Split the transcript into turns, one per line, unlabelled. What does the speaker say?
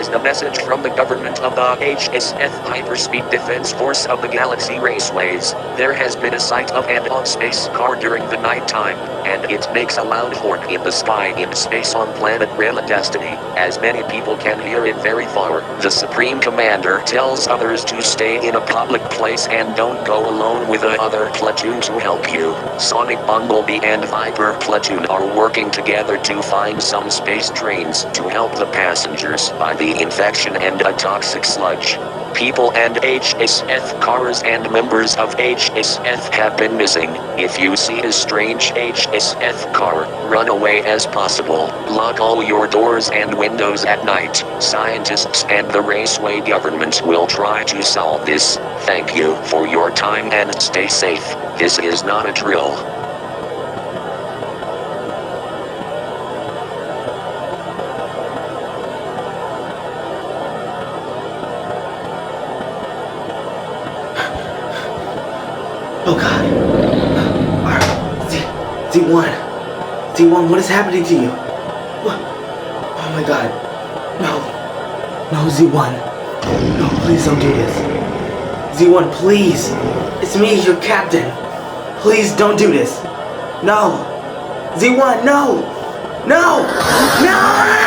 is a message from the government of the HSF Hyperspeed Defense Force of the Galaxy Raceways. There has been a sight of an on-space car during the night time, and it makes a loud horn in the sky in space on planet Rela Destiny. As many people can hear it very far, the Supreme Commander tells others to stay in a public place and don't go alone with the other platoon to help you. Sonic Bumblebee and Viper Platoon are working together to find some space trains to help the passengers by the infection and a toxic sludge. People and HSF cars and members of HSF have been missing. If you see a strange HSF car, run away as possible. Lock all your doors and windows at night. Scientists and the Raceway government will try to solve this. Thank you for your time and stay safe. This is not a drill.
Oh God. Z1. Z1, what is happening to you? What? Oh my God. No. No, Z1. No, please don't do this. Z1, please. It's me, your captain. Please don't do this. No. Z1, no. No. No.